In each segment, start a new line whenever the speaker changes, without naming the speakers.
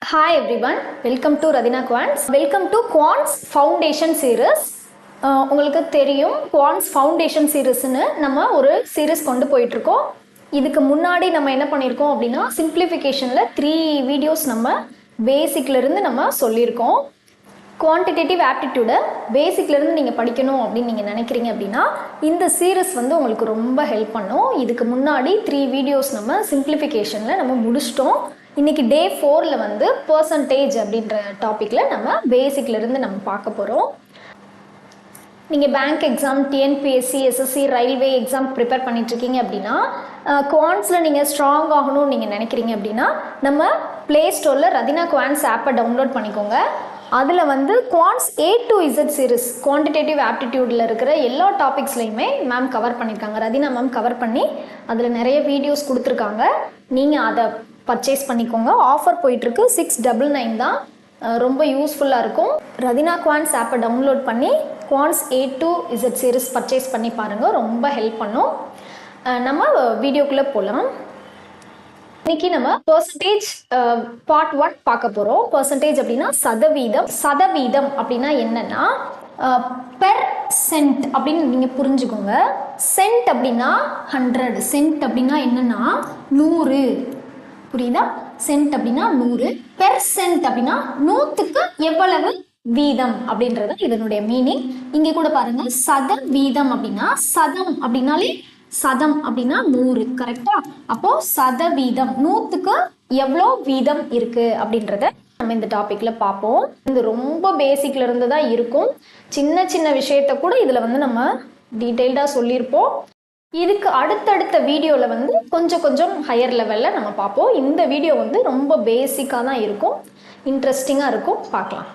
Hi everyone, welcome to Radhina Quants. Welcome to Quants Foundation Series. உங்களுக்கு தெரியும் Quants Foundation Seriesனு நம்ம ஒரு series கொண்டு போயிட்டுருக்கோம். இதுக்கு முன்னாடி நம்ம என்ன பண்ணியிருக்கோம் அப்படின்னா சிம்பிளிஃபிகேஷனில் 3 வீடியோஸ் நம்ம பேசிக்லேருந்து நம்ம சொல்லியிருக்கோம். குவான்டிடேட்டிவ் ஆப்டிடியூடை பேசிக்லேருந்து நீங்கள் படிக்கணும் அப்படின்னு நீங்கள் நினைக்கிறீங்க அப்படின்னா இந்த சீரீஸ் வந்து உங்களுக்கு ரொம்ப ஹெல்ப் பண்ணும். இதுக்கு முன்னாடி 3 வீடியோஸ் நம்ம சிம்பிளிஃபிகேஷனில் நம்ம முடிச்சிட்டோம். இன்றைக்கி டே 4ல் வந்து பர்சன்டேஜ் அப்படின்ற டாப்பிக்கில் நம்ம பேசிக்லேருந்து நம்ம பார்க்க போகிறோம். நீங்கள் bank exam, TNPSC, SSC, railway exam prepare பண்ணிகிட்ருக்கீங்க அப்படின்னா குவான்ஸில் நீங்கள் ஸ்ட்ராங் ஆகணும்னு நீங்கள் நினைக்கிறீங்க அப்படின்னா நம்ம ப்ளே ஸ்டோரில் ரதினா குவான்ஸ் ஆப்பை டவுன்லோட் பண்ணிக்கோங்க. அதில் வந்து quants A to Z series quantitative ஆப்டிடியூடில் இருக்கிற எல்லா டாபிக்ஸ்லையுமே மேம் கவர் பண்ணியிருக்காங்க. ரதினா மேம் கவர் பண்ணி அதில் நிறைய வீடியோஸ் கொடுத்துருக்காங்க. நீங்கள் அதை பர்ச்சேஸ் பண்ணிக்கோங்க. ஆஃபர் போயிட்டுருக்கு. 699 தான். ரொம்ப யூஸ்ஃபுல்லாக இருக்கும். ரதினா குவான்ஸ் ஆப்பை டவுன்லோட் பண்ணி quants A to Z series purchase பண்ணி பாருங்கள். ரொம்ப ஹெல்ப் பண்ணும். நம்ம வீடியோக்குள்ளே போகலாம். இன்னைக்கு நம்ம பர்சன்டேஜ் பார்ட் 1 பார்க்க போகிறோம். பர்சன்டேஜ் அப்படின்னா சதவீதம். சதவீதம் அப்படின்னா என்னன்னா பெர் சென்ட் அப்படின்னு நீங்கள் புரிஞ்சுக்கோங்க. சென்ட் அப்படின்னா 100, சென்ட் அப்படின்னா என்னன்னா 100, புரியுதா? சென்ட் அப்படின்னா 100, பெர் சென்ட் அப்படின்னா 100க்கு எவ்வளவு வீதம் அப்படின்றது இதனுடைய மீனிங். இங்கே கூட பாருங்க, சதவீதம் அப்படின்னா சதம் அப்படின்னாலே சதம் அப்படின்னா 100, கரெக்டா? அப்போ சதவீதம் 100க்கு எவ்வளோ வீதம் இருக்கு அப்படின்றத நம்ம இந்த டாபிக்ல பார்ப்போம். இது ரொம்ப பேசிக்ல இருந்து தான் இருக்கும். சின்ன சின்ன விஷயத்த கூட இதுல வந்து நம்ம டீட்டெயில்டா சொல்லியிருப்போம். இதுக்கு அடுத்தடுத்த வீடியோவில் வந்து கொஞ்சம் கொஞ்சம் ஹையர் லெவலில் நம்ம பார்ப்போம். இந்த வீடியோ வந்து ரொம்ப பேசிக்காக தான் இருக்கும், இன்ட்ரெஸ்டிங்காக இருக்கும். பார்க்கலாம்.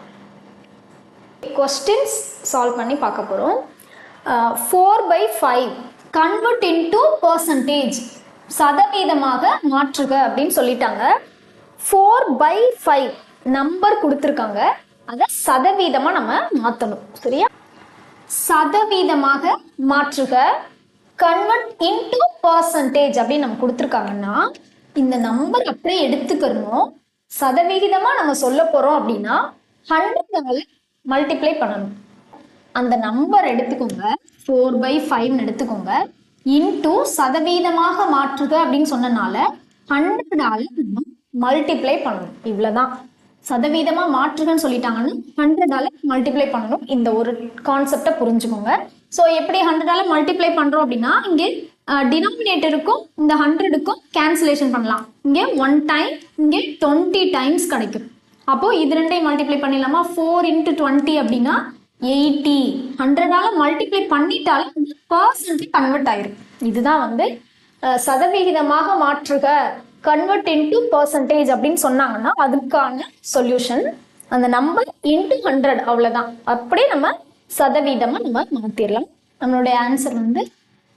கொஸ்டின்ஸ் சால்வ் பண்ணி பார்க்க போகிறோம். 4/5 கன்வெர்ட் இன்டு பர்சன்டேஜ், சதவீதமாக மாற்றுக அப்படின்னு சொல்லிட்டாங்க. 4/5 நம்பர் கொடுத்துருக்காங்க, அதை சதவீதமாக நம்ம மாற்றணும். சரியா? சதவீதமாக மாற்றுக, கன்வெர்ட் இன்டு பர்சன்டேஜ் அப்படின்னு நம்ம கொடுத்துருக்காங்கன்னா இந்த நம்பர் அப்படியே எடுத்துக்கணும். சதவிகிதமாக நம்ம சொல்ல போகிறோம் அப்படின்னா 100 மல்டிப்ளை பண்ணணும். அந்த நம்பர் எடுத்துக்கோங்க, 4/5 எடுத்துக்கோங்க. இன்டு சதவீதமாக மாற்றுக அப்படின்னு சொன்னனால 100 மல்டிப்ளை பண்ணணும். இவ்வளோதான். சதவீதமாக மாற்றுகன்னு சொல்லிட்டாங்கன்னு 100 மல்டிப்ளை பண்ணணும். இந்த ஒரு கான்செப்டை புரிஞ்சுக்கோங்க. ஸோ எப்படி 100 மல்டிப்ளை பண்ணுறோம் அப்படின்னா இங்கே டினாமினேட்டருக்கும் இந்த 100க்கும் கேன்சலேஷன் பண்ணலாம். இங்கே 1 டைம், இங்கே 20 டைம்ஸ் கிடைக்கும். அப்போது இது ரெண்டையும் மல்டிப்ளை பண்ணிடலாமா? 4 × 20 அப்படின்னா 80. 100 மல்டிப்ளை பண்ணிட்டாலே பர்சன்ட் கன்வெர்ட் ஆயிரும். இதுதான் வந்து சதவிகிதமாக மாற்றுக, கன்வெர்ட் இன்டு பர்சன்டேஜ் அப்படின்னு சொன்னாங்கன்னா அதுக்கான சொல்யூஷன் அந்த நம்பர் இன்டு 100, அவ்வளோதான். அப்படியே நம்ம சதவீதமாக நம்ம மாற்றிடலாம். நம்மளுடைய ஆன்சர் வந்து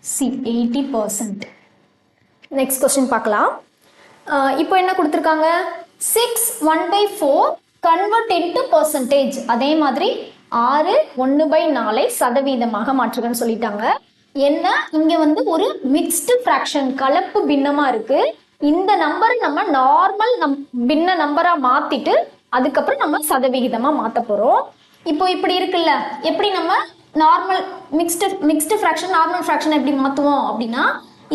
C, 80%. நெக்ஸ்ட் கொஸ்டின் பார்க்கலாம். இப்போ என்ன கொடுத்துருக்காங்க? 6 1/4 கன்வெர்ட் இன்டு பர்சன்டேஜ். அதே மாதிரி 6 1/4 சதவீதமாக மாற்றுகன்னு சொல்லிட்டாங்க. என்ன, இங்கே வந்து ஒரு மிக்ஸ்டு ஃப்ராக்ஷன், கலப்பு பின்னமாக இருக்கு. இந்த நம்பரை நம்ம நார்மல் பின்ன நம்பராக மாற்றிட்டு அதுக்கப்புறம் நம்ம சதவிகிதமாக மாற்ற போகிறோம். இப்போ இப்படி இருக்குல்ல, எப்படி நம்ம normal mixed fraction normal fraction எப்படி மாற்றுவோம் அப்படின்னா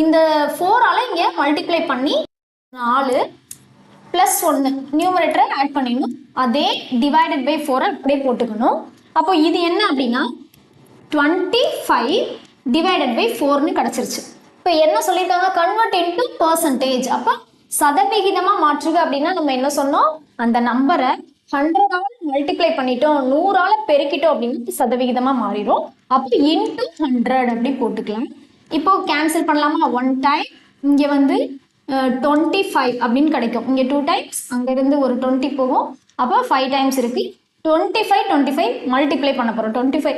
இந்த 4ஆல் இங்கே மல்டிப்ளை பண்ணி 4 + 1 நியூமரேட்டரை ஆட் பண்ணிடணும். அதே டிவைடட் பை 4 அப்படியே போட்டுக்கணும். அப்போ இது என்ன அப்படின்னா 25 டிவைடட் பை 4ன்னு கிடச்சிருச்சு. இப்போ என்ன சொல்லியிருக்காங்க? Convert into percentage. அப்போ சதவிகிதமாக மாற்றுக அப்படின்னா நம்ம என்ன சொன்னோம்? அந்த நம்பரை 100ஆல் மல்டிப்ளை பண்ணிட்டோம், 100ஆல் பெருக்கிட்டோம் அப்படின்னு சதவிகிதமாக மாறிடும். அப்போ இன்டு 100 அப்படி போட்டுக்கலாம். இப்போ கேன்சல் பண்ணலாமா? 1 டைம், இங்கே வந்து 25 அப்படின்னு கிடைக்கும். இங்கே 2 டைம்ஸ், அங்கேருந்து ஒரு 20 போகும். அப்போ 5 டைம்ஸ் இருக்கு. 25 மல்டிப்ளை பண்ண போகிறோம். 25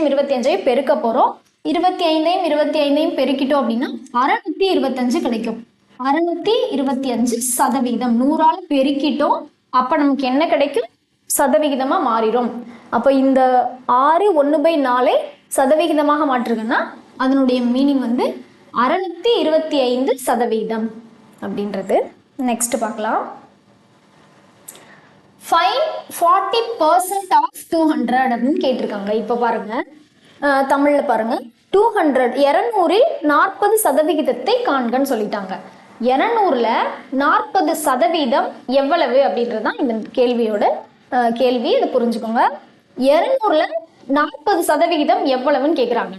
25 பெருக்க போகிறோம். 25 பெருக்கிட்டோம் அப்படின்னா 625 கிடைக்கும். 625 சதவீதம். 100ஆல் பெருக்கிட்டோம், அப்போ நமக்கு என்ன கிடைக்கும்? சதவிகிதமாக மாறிடும். அப்போ இந்த 6 1/4 சதவிகிதமாக மாற்றுங்கன்னா அதனுடைய மீனிங் வந்து 625 சதவீதம் அப்படின்றது. நெக்ஸ்ட் பார்க்கலாம். ஃபைன் 40% ஆஃப் 200 அப்படின்னு கேட்டிருக்காங்க. இப்போ பாருங்க, தமிழ்ல பாருங்க, 200 200ல் 40% காண்கன்னு சொல்லிட்டாங்க. 200ல் 40% எவ்வளவு அப்படின்றது தான் இந்த கேள்வியோட கேள்வி. இதை புரிஞ்சுக்கோங்க. 200ல் 40% எவ்வளவுன்னு கேட்குறாங்க.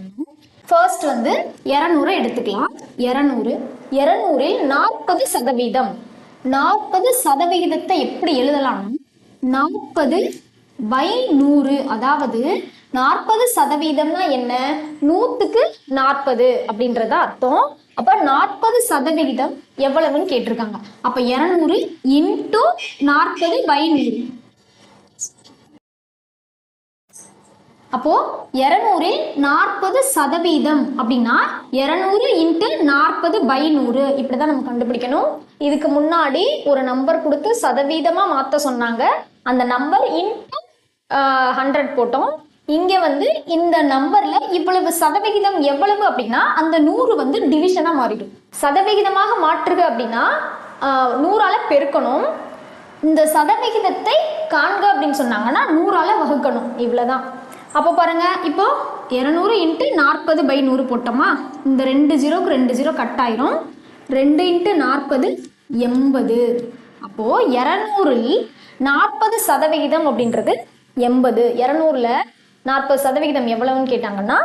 ஃபர்ஸ்ட் வந்து 200 எடுத்துக்கலாம். 200ல் 40%. 40% எப்படி எழுதலாம்? 40/100. அதாவது 40%னா என்ன? 100க்கு 40 அப்படின்றத அர்த்தம். அப்ப 40% எவ்வளவுன்னு கேட்டிருக்காங்க. அப்ப 200 இன்டு 40/100. அப்போ 200ல் 40% அப்படின்னா 200 இன்ட்டு 40/100 இப்படிதான் நம்ம கண்டுபிடிக்கணும். இதுக்கு முன்னாடி ஒரு நம்பர் கொடுத்து சதவீதமா மாத்த சொன்னாங்க. அந்த நம்பர் இன்ட்டு 100 போட்டோம். இங்க வந்து இந்த நம்பர்ல இவ்வளவு சதவிகிதம் எவ்வளவு அப்படின்னா அந்த 100 வந்து டிவிஷனா மாறிடும். சதவிகிதமாக மாற்றுக அப்படின்னா 100ஆல பெருக்கணும். இந்த சதவிகிதத்தை காண்க அப்படின்னு சொன்னாங்கன்னா 100ஆல வகுக்கணும். இவ்வளவுதான். அப்போ பாருங்க, இப்போ 200 இன்ட்டு 40/100 போட்டோமா? இந்த 2 0க்கு 2 0 கட் ஆயிரும். 2 இன்ட்டு 40 80. அப்போ 200ல் 40% அப்படின்றது 80. 200ல் 40% எவ்வளவுன்னு கேட்டாங்கன்னா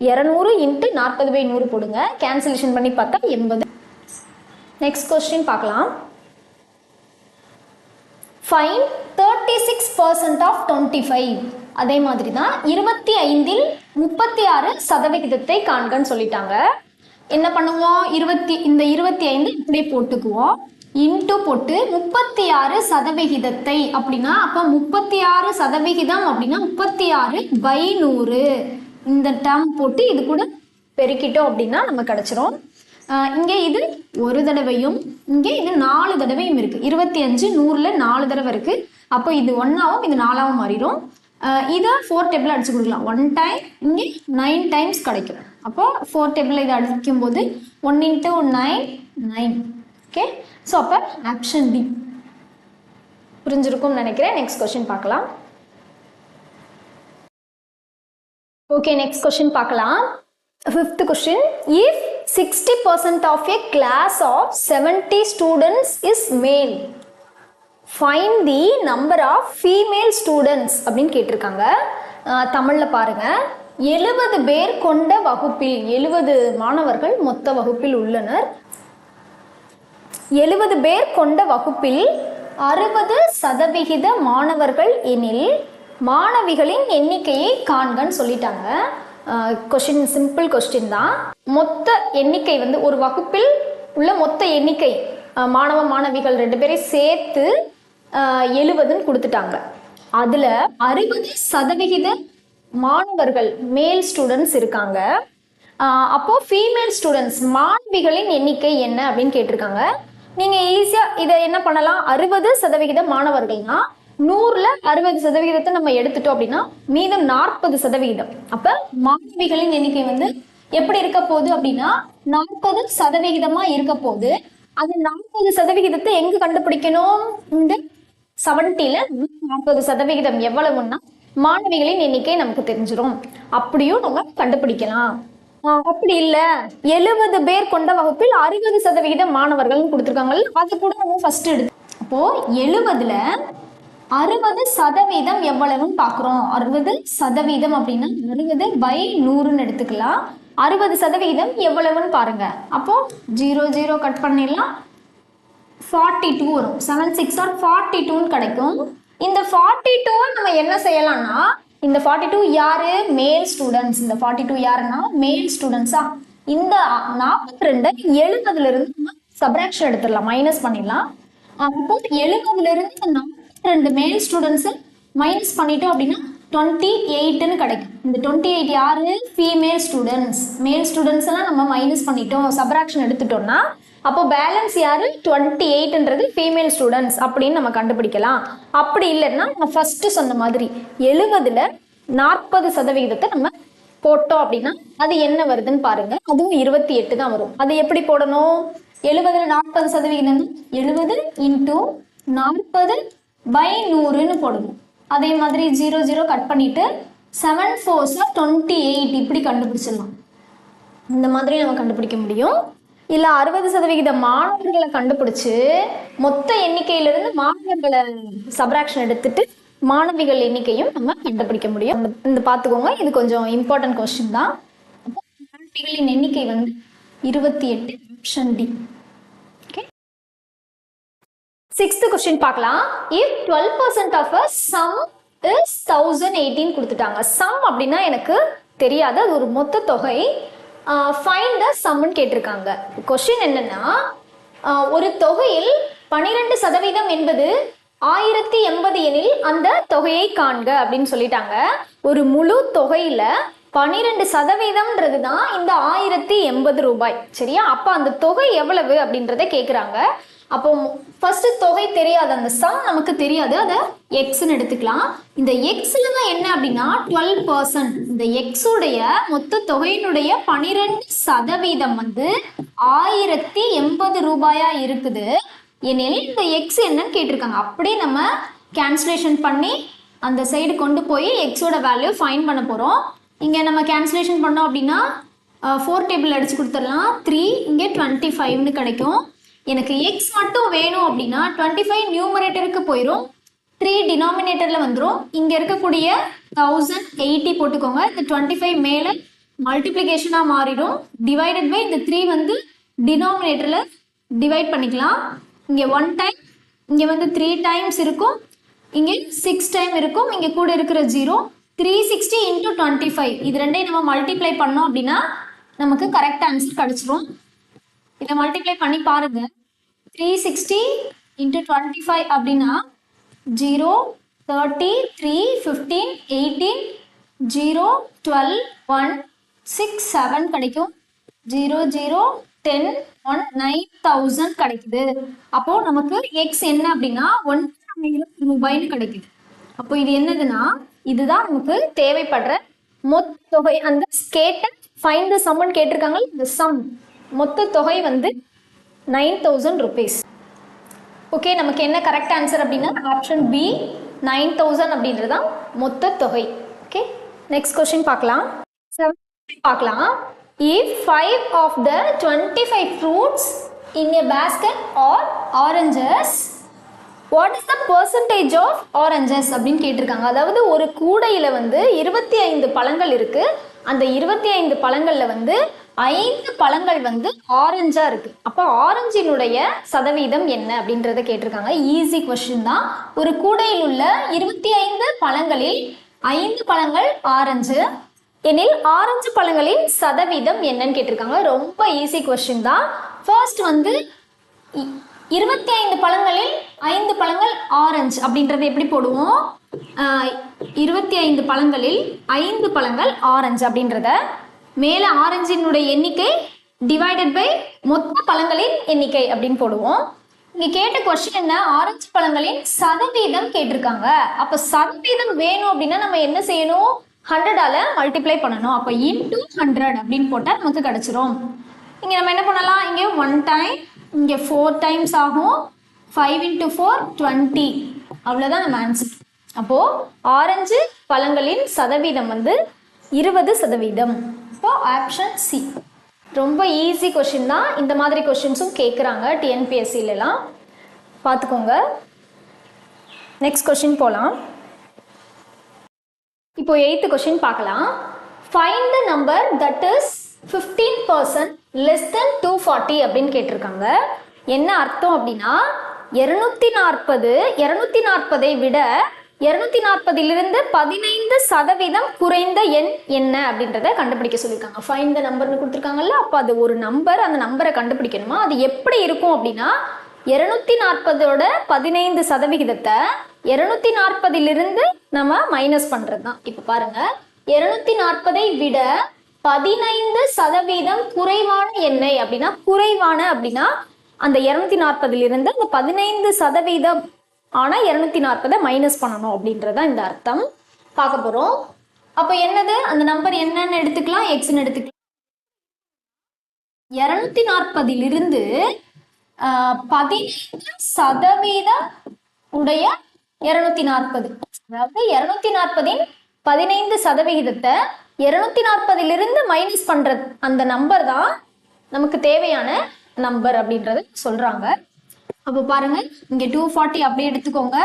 200 இன்ட்டு 40/100 போடுங்க. கேன்சலேஷன் பண்ணி பார்த்தா 80. நெக்ஸ்ட் கொஸ்டின் பார்க்கலாம். Find 36% of 25. அதே மாதிரி தான் 25ல் 36% காண்கன்னு சொல்லிட்டாங்க. என்ன பண்ணுவோம்? இந்த 25 இப்படியே போட்டுக்குவோம். இன்ட்டு போட்டு 36% அப்படின்னா அப்போ 36% அப்படின்னா 36/100. இந்த டேர்ம் போட்டு இது கூட பெருக்கிட்டோம் அப்படின்னா நம்ம கிடைச்சிரும். இங்கே இது ஒரு தடவையும் இங்கே இது 4 தடவையும் இருக்கு. 25 100ல் 4 தடவை இருக்கு. அப்போ இது 1ஆவும் இது 4ஆவும் மாறிடும். இதை 4 டேபிள் அடிச்சு கொடுக்கலாம். 1 டைம் இங்கே 9 டைம்ஸ் கிடைக்கும். அப்போ 4 டேபிள் இதை அடிக்கும் போது 1 இன்ட்டு 9 9. ஓகே, ஸோ அப்போ ஆப்ஷன் டி புரிஞ்சிருக்கும்னு நினைக்கிறேன். நெக்ஸ்ட் கொஸ்டின் பார்க்கலாம். ஓகே, நெக்ஸ்ட் கொஸ்டின் பார்க்கலாம். 5th question. If 60% of a class of 70 students is male, find the number of female students அப்படின்னு கேட்டிருக்காங்க. தமிழில் பாருங்க, 70 பேர் கொண்ட வகுப்பில் 70 மாணவர்கள் மொத்த வகுப்பில் உள்ளனர். 70 பேர் கொண்ட வகுப்பில் 60% மாணவர்கள் எனில் மாணவிகளின் எண்ணிக்கையை காண்கன்னு சொல்லிட்டாங்க. கொஸ்டின் சிம்பிள் கொஸ்டின் தான். மொத்த எண்ணிக்கை வந்து ஒரு வகுப்பில் உள்ள மொத்த எண்ணிக்கை மாணவ மாணவிகள் 2 பேரையும் சேர்த்து 70ன்னு கொடுத்துட்டாங்க. அதுல 60% மாணவர்கள் மேல் ஸ்டூடெண்ட்ஸ் இருக்காங்க. அப்போ ஃபீமேல் ஸ்டூடெண்ட்ஸ் மாணவிகளின் எண்ணிக்கை என்ன அப்படின்னு கேட்டிருக்காங்க. நீங்க ஈஸியா இதை என்ன பண்ணலாம்? 60% மாணவர்கள்னா 100ல் 60% நம்ம எடுத்துட்டோம் அப்படின்னா மீதம் 40%. அப்ப மாணவிகளின் எண்ணிக்கை வந்து எப்படி இருக்க போகுது அப்படின்னா 40% இருக்க போகுது. அந்த 40% எங்க கண்டுபிடிக்கணும்? இந்த 70ல் 40% எவ்வளவுன்னா மாணவிகளின் எண்ணிக்கை நமக்கு தெரிஞ்சிடும். அப்படியும் நம்ம கண்டுபிடிக்கலாம். அப்படி இல்ல 70 பேர் கொண்ட வகுப்பில் 60% மாணவர்கள் கொடுத்துருக்காங்கல்ல, அது கூட நம்ம ஃபர்ஸ்ட் எடுத்து. அப்போ 70ல் 60% எவ்வளவுன்னு பாக்குறோம். 60% அப்படின்னா 60/100ன்னு எடுத்துக்கலாம். 60% எவ்வளவுன்னு பாருங்க. அப்போ 0 0 கட் பண்ணிடலாம். 42 வரும். 7 6 or 42ன்னு கிடைக்கும். இந்த 42 நம்ம என்ன செய்யலாம்னா, இந்த 42 யாரு? மேல் ஸ்டூடெண்ட்ஸ். இந்த 42 யாருன்னா மேல் ஸ்டூடெண்ட்ஸா. இந்த 42 70ல இருந்து சப்ராக்ஷன் எடுத்துடலாம், மைனஸ் பண்ணிடலாம். அப்போ 70ல இருந்து 42 மேல் ஸ்டூடெண்ட்ஸ் மைனஸ் பண்ணிட்டோம் அப்படின்னா 28ன்னு கிடைக்கும். இந்த 28 யாரு? Female students. மேல் ஸ்டூடெண்ட்ஸ் எல்லாம் நம்ம மைனஸ் பண்ணிட்டோம், சப்ராக்ஷன் எடுத்துட்டோம்னா அப்போ பேலன்ஸ் யாரு? 28ன்றது ஃபீமேல் ஸ்டூடெண்ட்ஸ் அப்படின்னு நம்ம கண்டுபிடிக்கலாம். அப்படி இல்லைன்னா நம்ம ஃபர்ஸ்ட் சொன்ன மாதிரி 70ல் 40% நம்ம போட்டோம் அப்படின்னா அது என்ன வருதுன்னு பாருங்க. அதுவும் 28 தான் வரும். அது எப்படி போடணும்? 70ல் 40% 70 இன்ட்டு 40 பை 100ன்னு போடுவோம். அதே மாதிரி 0 0 கட் பண்ணிட்டு 7 4s 28 இப்படி கண்டுபிடிச்சிடலாம். இந்த மாதிரி நம்ம கண்டுபிடிக்க முடியும். இல்லை 60% மாணவர்களை கண்டுபிடிச்சு மொத்த எண்ணிக்கையிலிருந்து மாணவர்களை சப்ராக்ஷன் எடுத்துட்டு மாணவிகள் எண்ணிக்கையும் நம்ம கண்டுபிடிக்க முடியும். இந்த பார்த்துக்கோங்க, இது கொஞ்சம் இம்பார்ட்டன்ட் கொஸ்டின் தான். மாணவிகளின் எண்ணிக்கை வந்து 28, option D. Okay, 6th question பார்க்கலாம். if 12% of a sum is 1018 கொடுத்துட்டாங்க. சம் அப்படின்னா எனக்கு தெரியாது, அது ஒரு மொத்த தொகை. ஃபைண்ட் த சம்னு கேட்டிருக்காங்க. கொஸ்டின் என்னன்னா, ஒரு தொகையில் 12% என்பது 1080 எனில் அந்த தொகையை காண்க அப்படின்னு சொல்லிட்டாங்க. ஒரு முழு தொகையில 12% தான் இந்த 1080 ரூபாய். சரியா? அப்ப அந்த தொகை எவ்வளவு அப்படின்றத கேக்குறாங்க. அப்போ ஃபர்ஸ்ட் தொகை தெரியாது, அந்த சம் நமக்கு தெரியாது, அதை எக்ஸ்ன்னு எடுத்துக்கலாம். இந்த எக்ஸ்ல தான் என்ன அப்படின்னா 12%. இந்த எக்ஸ் உடைய மொத்த தொகையினுடைய 12% வந்து 1080 ரூபாயா இருக்குது. எனில் இந்த எக்ஸ் என்னன்னு கேட்டிருக்காங்க. அப்படியே நம்ம கேன்சலேஷன் பண்ணி அந்த சைடு கொண்டு போய் எக்ஸோட வேல்யூ ஃபைண்ட் பண்ண போறோம். இங்க நம்ம கேன்சலேஷன் பண்ணோம் அப்படின்னா 4 டேபிள் அடிச்சு கொடுத்துடலாம். 3 இங்கே 25ன்னு கிடைக்கும். எனக்கு எக்ஸ் மட்டும் வேணும் அப்படின்னா 25 நியூமரேட்டருக்கு போயிடும், 3 டினாமினேட்டர்ல வந்துடும். இங்க இருக்கக்கூடிய 1080 போட்டுக்கோங்க. இந்த 25 மேல மல்டிப்ளிகேஷனா மாறிடும். டிவைடட் பை இந்த 3 வந்து டினாமினேட்டர்ல டிவைட் பண்ணிக்கலாம். இங்க 1 டைம், இங்க வந்து 3 டைம்ஸ் இருக்கும், இங்க 6 டைம் இருக்கும். இங்க கூட இருக்கிற 0. 360 into 25 இது ரெண்டையும் நம்ம மல்டிப்ளை பண்ணோம் அப்படின்னா நமக்கு கரெக்ட் ஆன்சர் கிடைச்சிரும். இதை மல்டிப்ளை பண்ணி பாருங்க. 360 into 25 அப்படின்னா 0 30 3 15 18 0 12 1 6 7 கிடைக்கும். 0 0 10 1 9000 கிடைக்குது. அப்போ நமக்கு எக்ஸ் என்ன அப்படின்னா 1,000 ரூபாய்னு கிடைக்குது. அப்போ இது என்னதுன்னா, இதுதான் நமக்கு தேவைப்படுற மொத்த தொகை. அந்த ஸ்கேட்டர் ஃபைண்ட் த சம்னு கேட்டிருக்காங்க. இந்த சம் மொத்த தொகை வந்து 9000 rupees. ஓகே, நமக்கு என்ன கரெக்ட் ஆன்சர் அப்படின்னா ஆப்ஷன் பி 9000 அப்படின்றதான் மொத்த தொகை. ஓகே, நெக்ஸ்ட் கொஸ்டின் பார்க்கலாம். பார்க்கலாம். If 5 of the 25 fruits in a basket are oranges, what is the percentage of oranges அப்படின்னு கேட்டிருக்காங்க. அதாவது ஒரு கூடையில வந்து 25 பழங்கள் இருக்கு. அந்த 25 பழங்கள்ல வந்து 5 பழங்கள் வந்து ஆரஞ்சா இருக்கு. அப்போ ஆரஞ்சினுடைய சதவீதம் என்ன அப்படின்றத கேட்டிருக்காங்க. ஈஸி கொஸ்டின் தான். ஒரு கூடையில் உள்ள 25 பழங்களில் 5 பழங்கள் ஆரஞ்சு எனில் ஆரஞ்சு பழங்களின் சதவீதம் என்னன்னு கேட்டிருக்காங்க. ரொம்ப ஈஸி கொஸ்டின் தான். ஃபர்ஸ்ட் வந்து 25 பழங்களில் 5 பழங்கள் ஆரஞ்சு அப்படின்றத எப்படி போடுவோம்? 25 பழங்களில் 5 பழங்கள் ஆரஞ்சு அப்படின்றத மேல ஆரஞ்சினுடைய எண்ணிக்கை டிவைடட் பை மொத்த பழங்களின் எண்ணிக்கை அப்படின்னு போடுவோம். இங்க கேட்ட கொஸ்டின் என்ன, ஆரஞ்சு பழங்களின் சதவீதம் கேட்டிருக்காங்க. அப்ப சதவீதம் வேணும் அப்படின்னா நம்ம என்ன செய்யணும்? 100ஆல மல்டிப்ளை பண்ணணும். அப்ப இன்டூ 100 அப்படின்னு போட்டா நமக்கு கிடைச்சிரும். இங்க நம்ம என்ன பண்ணலாம்? இங்க 1 டைம், இங்க 4 டைம்ஸ் ஆகும். 5 into 4 20. அவ்வளவுதான் நம்ம ஆன்சர். அப்போ ஆரஞ்சு பழங்களின் சதவீதம் வந்து 20%. இப்போ ஆப்ஷன் சி. ரொம்ப ஈஸி கொஸ்டின் தான். இந்த மாதிரி கொஸ்டின்ஸும் கேட்குறாங்க டிஎன்பிஎஸ்சிலாம், பார்த்துக்கோங்க. நெக்ஸ்ட் கொஸ்டின் போகலாம். இப்போ 8th கொஸ்டின் பார்க்கலாம். Find the number that is 15% less than 240 அப்படின்னு கேட்டிருக்காங்க. என்ன அர்த்தம் அப்படின்னா 240 விட 240 15% குறைந்த எண் என்ன அப்படின்றத கண்டுபிடிக்க சொல்லியிருக்காங்க. ஃபைண்ட் த நம்பர்னு கொடுத்துருக்காங்கல்ல, அப்போ அது ஒரு நம்பர், அந்த நம்பரை கண்டுபிடிக்கணுமா? அது எப்படி இருக்கும் அப்படின்னா 240ஓட 15% 240 நம்ம மைனஸ் பண்றது தான். இப்போ பாருங்க, 240 விட 15% குறைவான எண்ணை அப்படின்னா, குறைவான அப்படின்னா அந்த 240 அந்த 15% ஆனா 240 மைனஸ் பண்ணணும் அப்படின்றதான் இந்த அர்த்தம். பார்க்க போறோம். அப்ப என்னது, அந்த நம்பர் என்னன்னு எடுத்துக்கலாம், எக்ஸ்ன்னு எடுத்துக்கலாம். 240 15% உடைய 240. அதாவது 240 15% 240 மைனஸ் பண்ற அந்த நம்பர் தான் நமக்கு தேவையான நம்பர் அப்படின்றத சொல்றாங்க. அப்போ பாருங்க, இங்க 240 அப்படியே எடுத்துக்கோங்க.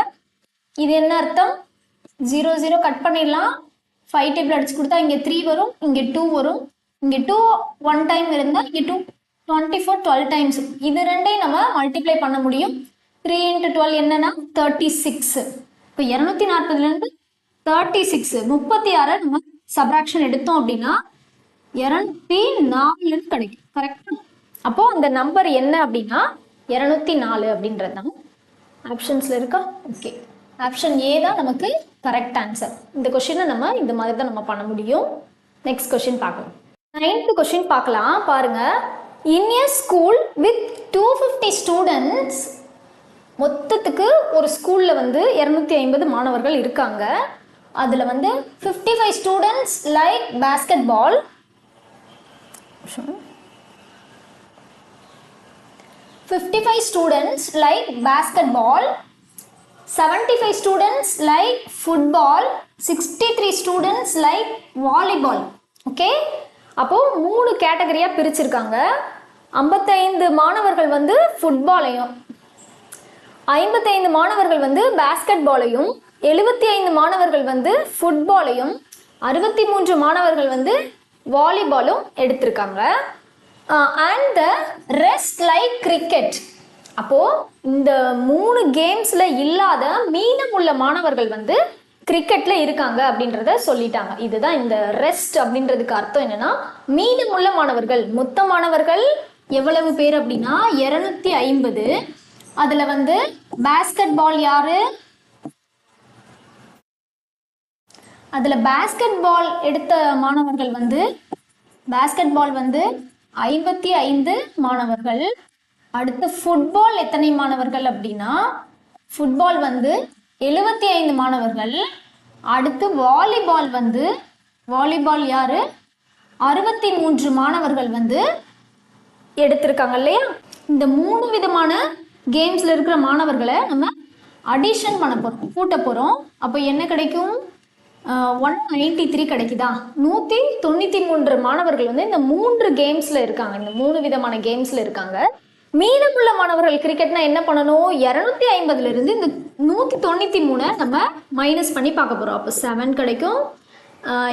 இது என்ன அர்த்தம்? 0 0 கட் பண்ணிடலாம். 5 டேபிள் அடிச்சு கொடுத்தா இங்க 3 வரும், இங்க 2 வரும். இங்க 2 1 டைம் இருந்தா இங்க 2 24 12 டைம்ஸ். இது ரெண்டையும் நம்ம மல்டிப்ளை பண்ண முடியும். 3 into 12 என்னன்னா 36. இப்போ 240 இருந்து 36 36 நம்ம சப்ராக்ஷன் எடுத்தோம் அப்படின்னா 204 கிடைக்கும். கரெக்டா? அப்போ அந்த நம்பர் என்ன அப்படின்னா 204 அப்படின்றது தான் ஆப்ஷன்ஸ்ல இருக்கா? ஓகே, ஆப்ஷன் ஏ தான் நமக்கு கரெக்ட் ஆன்சர். இந்த கொஸ்டினை நம்ம இந்த மாதிரி தான் நம்ம பண்ண முடியும். நெக்ஸ்ட் கொஸ்டின் பார்க்கலாம். 9th கொஸ்டின் பார்க்கலாம். பாருங்க, இன் எ ஸ்கூல் வித் 250 ஸ்டூடெண்ட்ஸ், மொத்தத்துக்கு ஒரு ஸ்கூல்ல வந்து 250 மாணவர்கள் இருக்காங்க. அதுல வந்து 55 students like basketball, 55 students like basketball, 75 students like football, 63 students like volleyball. Okay, அப்போ 3 கேட்டகரியா பிரிச்சிருக்காங்க. 55 மாணவர்கள் வந்து ஃபுட்பாலையும், 55 மாணவர்கள் வந்து பாஸ்கெட் பாலையும், 75 மாணவர்கள் வந்து ஃபுட்பாலையும், 63 மாணவர்கள் வந்து வாலிபாலும் எடுத்திருக்காங்க. And the rest like cricket. அப்போ இந்த 3 கேம்ஸ்ல இல்லாத மீதமுள்ள மாணவர்கள் வந்து கிரிக்கெட்ல இருக்காங்க அப்படின்றத சொல்லிட்டாங்க. இதுதான் இந்த ரெஸ்ட் அப்படின்றதுக்கு அர்த்தம். என்னன்னா மீதமுள்ள மாணவர்கள், மொத்த மாணவர்கள் எவ்வளவு பேர் அப்படின்னா 250. அதுல வந்து பாஸ்கெட் பால் யாரு? அதுல பாஸ்கெட் பால் எடுத்த மாணவர்கள் வந்து, பாஸ்கெட் பால் வந்து 55 மாணவர்கள். அடுத்து ஃபுட்பால் எத்தனை மாணவர்கள் அப்படின்னா, ஃபுட்பால் வந்து 75 மாணவர்கள். அடுத்து வாலிபால் வந்து, வாலிபால் யாரு? 63 மாணவர்கள் வந்து எடுத்திருக்காங்க இல்லையா? இந்த 3 விதமான கேம்ஸ்ல இருக்கிற மாணவர்களை நம்ம அடிஷன் பண்ண போறோம், கூட்ட போறோம். அப்போ என்ன கிடைக்கும்? 193 கிடைக்குதா? 193 மாணவர்கள் வந்து இந்த 3 கேம்ஸ்ல இருக்காங்க, இந்த 3 விதமான கேம்ஸ்ல இருக்காங்க. மீதமுள்ள மாணவர்கள் கிரிக்கெட்னா என்ன பண்ணணும்? 250 இருந்து இந்த 193 நம்ம மைனஸ் பண்ணி பார்க்க போறோம். அப்போ 7 கிடைக்கும்.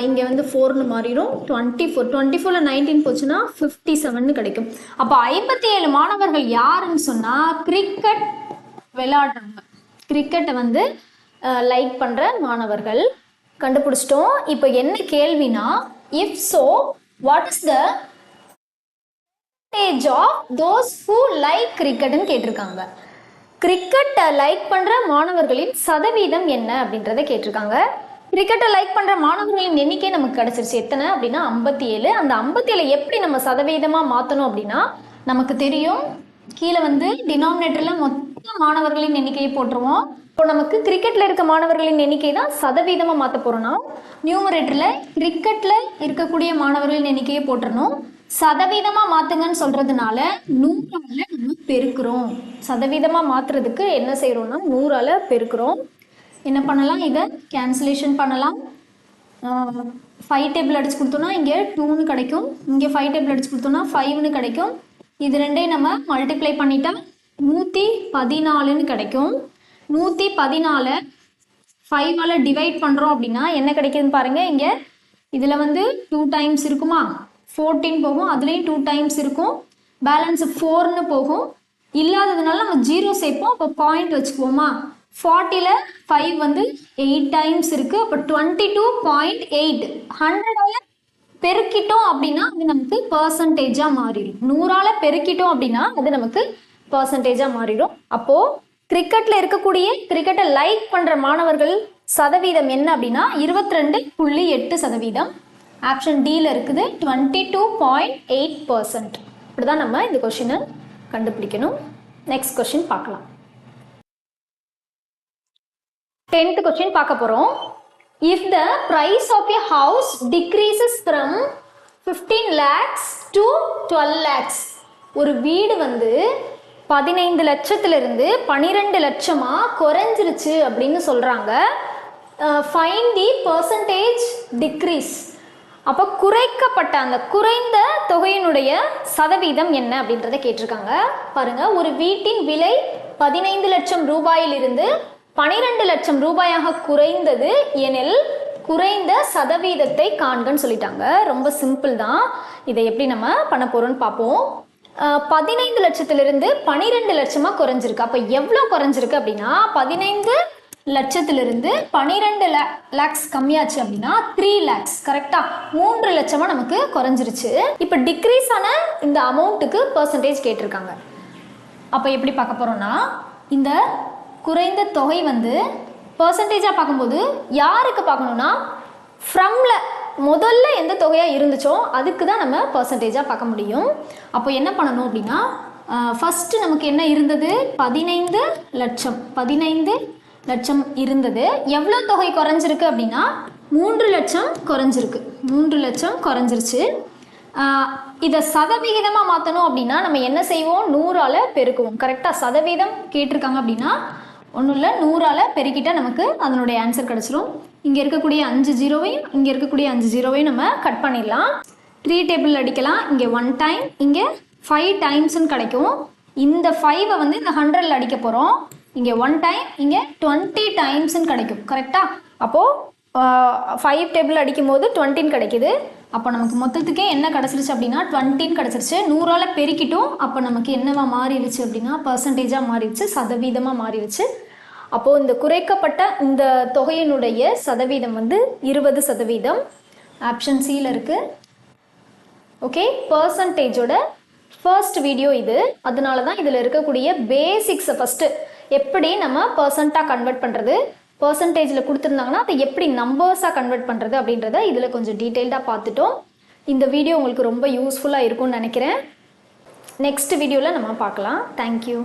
இங்க வந்து 4ன்னு மாறிடும். 24ல 19 போச்சுன்னா 57 கிடைக்கும். அப்போ 57 மாணவர்கள் யாருன்னு சொன்னா கிரிக்கெட் விளையாடுறாங்க, கிரிக்கெட்டை வந்து லைக் பண்ற மாணவர்கள். கண்டுபிடிச்சிட்டோம். இப்போ என்ன கேள்வினா, if so what is the percentage of those who like cricket ன்னு கேட்டிருக்காங்க. கிரிக்கெட்டை லைக் பண்ற மாணவர்களின் சதவீதம் என்ன அப்படின்றத கேட்டிருக்காங்க. கிரிக்கெட்டை லைக் பண்ற மாணவர்களின் எண்ணிக்கை நமக்கு கிடைச்சிருச்சு. எத்தனை அப்படின்னா 57. அந்த 57 எப்படி நம்ம சதவீதமா மாத்தணும் அப்படின்னா, நமக்கு தெரியும், கீழே வந்து டினாமினேட்டர்ல மொத்த மாணவர்களின் எண்ணிக்கையை போட்டுருவோம். இப்போ நமக்கு கிரிக்கெட்ல இருக்க மாணவர்களின் எண்ணிக்கை தான் சதவீதமா மாத்த போறோம்னா, நியூமரேட்டர்ல கிரிக்கெட்ல இருக்கக்கூடிய மாணவர்களின் எண்ணிக்கையை போட்டுறணும். சதவீதமா மாத்துங்கன்னு சொல்றதுனால 100ஆல நம்ம பெருக்கிறோம். சதவீதமா மாத்துறதுக்கு என்ன செய்யறோம்னா 100ஆல பெருக்கிறோம். என்ன பண்ணலாம்? இதை கேன்சலேஷன் பண்ணலாம். 5 டேபிள் அடிச்சு கொடுத்தோம்னா இங்கே 2ன்னு கிடைக்கும், இங்கே 5 டேபிள் அடிச்சு கொடுத்தோம்னா 5ன்னு கிடைக்கும். இது ரெண்டையும் நம்ம மல்டிப்ளை பண்ணிட்டா 114ன்னு கிடைக்கும். 114 5ஆல டிவைட் பண்றோம் அப்படின்னா என்ன கிடைக்குதுன்னு பாருங்க. இங்க இதுல வந்து 2 டைம்ஸ் இருக்குமா, 14 போகும், அதுலயும் 2 டைம்ஸ் இருக்கும், பேலன்ஸ் 4ன்னு போகும். இல்லாததுனால நம்ம 0 சேர்ப்போம். அப்போ பாயிண்ட் வச்சுக்குவோமா. 40ல 5 வந்து 8 டைம்ஸ் இருக்கு. அப்போ 22.8. 100ஆல பெருக்கிட்டோம் அப்படின்னா அது நமக்கு பர்சன்டேஜா மாறிடும். 100ஆல பெருக்கிட்டோம் அப்படின்னா அது நமக்கு பர்சன்டேஜா மாறிடும். அப்போ கிரிக்கெட்ல இருக்கக்கூடிய, கிரிக்கெட்டை லைக் பண்ற மாணவர்கள் சதவீதம் என்ன அப்படின்னா 22.8%. ஆப்ஷன் டில இருக்குது 22.8%. இப்படிதான் நம்ம இந்த கொஸ்டினை கண்டுபிடிக்கணும். நெக்ஸ்ட் கொஸ்டின் பார்க்கலாம். 10th கொஸ்டின் பார்க்க போறோம். If the price of a house decreases from 15 lakhs to 12 lakhs, ஒரு வீடு வந்து 15 லட்சத்திலிருந்து 12 லட்சமா குறைஞ்சிருச்சு அப்படின்னு சொல்றாங்க. ஃபைண்ட் தி பர்சன்டேஜ் டிக்ரீஸ். அப்போ குறைக்கப்பட்ட அந்த குறைந்த தொகையினுடைய சதவீதம் என்ன அப்படின்றத கேட்டிருக்காங்க. பாருங்க, ஒரு வீட்டின் விலை 15 லட்சம் ரூபாயிலிருந்து 12 லட்சம் ரூபாயாக குறைந்தது எனில் குறைந்த சதவீதத்தை காண்கன்னு சொல்லிட்டாங்க. ரொம்ப சிம்பிள் தான். இதை எப்படி நம்ம பண்ண போறோம்னு பார்ப்போம். 15 லட்சத்திலிருந்து 12 லட்சமா குறைஞ்சிருக்கு. அப்போ எவ்வளோ குறைஞ்சிருக்கு அப்படின்னா 15 லட்சத்திலிருந்து 12 லேக்ஸ் கம்மியாச்சு அப்படின்னா 3 லேக்ஸ். கரெக்டா? 3 லட்சமா நமக்கு குறைஞ்சிருச்சு. இப்போ டிக்ரீஸ் ஆன இந்த அமௌண்ட்டுக்கு பர்சன்டேஜ் கேட்டிருக்காங்க. அப்போ எப்படி பார்க்க போறோம்னா, இந்த குறைந்த தொகை வந்து பர்சன்டேஜாக பார்க்கும்போது யாருக்கு பார்க்கணும்னா ஃப்ரம்ல முதல்ல எந்த தொகையாக இருந்துச்சோ அதுக்கு தான் நம்ம பர்சன்டேஜாக பார்க்க முடியும். அப்போ என்ன பண்ணணும் அப்படின்னா, ஃபஸ்ட்டு நமக்கு என்ன இருந்தது? 15 லட்சம் இருந்தது. எவ்வளோ தொகை குறைஞ்சிருக்கு அப்படின்னா 3 லட்சம் குறைஞ்சிருக்கு. 3 லட்சம் குறைஞ்சிருச்சு. இதை சதவிகிதமாக மாற்றணும் அப்படின்னா நம்ம என்ன செய்வோம்? 100ஆல் பெருக்குவோம். கரெக்டாக? சதவீதம் கேட்டிருக்காங்க அப்படின்னா ஒன்றும் இல்லை, 100ஆல் பெருக்கிட்டால் நமக்கு அதனுடைய ஆன்சர் கிடச்சிரும். இங்கே இருக்கக்கூடிய 5 ஜீரோவையும் இங்கே இருக்கக்கூடிய 5 ஜீரோவையும் நம்ம கட் பண்ணிடலாம். 3 டேபிள் அடிக்கலாம். இங்கே 1 டைம், இங்கே 5 டைம்ஸ்ன்னு கிடைக்கும். இந்த 5ஐ வந்து இந்த 100ல் அடிக்க போகிறோம். இங்கே 1 டைம், இங்கே 20 டைம்ஸ்ன்னு கிடைக்கும். கரெக்டாக? அப்போது 5 டேபிள் அடிக்கும் போது 20 கிடைக்குது. அப்போ நமக்கு மொத்தத்துக்கே என்ன கிடச்சிருச்சு அப்படின்னா 20 கிடச்சிருச்சு. 100ஆல் பெருக்கிட்டோம். அப்போ நமக்கு என்னவா மாறிடுச்சு அப்படின்னா பர்சன்டேஜாக மாறிடுச்சு, சதவீதமாக மாறிடுச்சு. அப்போது இந்த குறைக்கப்பட்ட இந்த தொகையினுடைய சதவீதம் வந்து 20%. ஆப்ஷன் சியில் இருக்குது. ஓகே, பர்சன்டேஜோட ஃபர்ஸ்ட் வீடியோ இது. அதனால தான் இதில் இருக்கக்கூடிய பேசிக்ஸை ஃபஸ்ட்டு எப்படி நம்ம பர்சன்ட்டாக கன்வெர்ட் பண்ணுறது, பர்சன்டேஜில் கொடுத்துருந்தாங்கன்னா அதை எப்படி நம்பர்ஸாக கன்வெர்ட் பண்ணுறது அப்படின்றத இதில் கொஞ்சம் டீட்டெயில்டாக பார்த்துட்டோம். இந்த வீடியோ உங்களுக்கு ரொம்ப யூஸ்ஃபுல்லாக இருக்கும்னு நினைக்கிறேன். நெக்ஸ்ட் வீடியோவில் நம்ம பார்க்கலாம். தேங்க்யூ.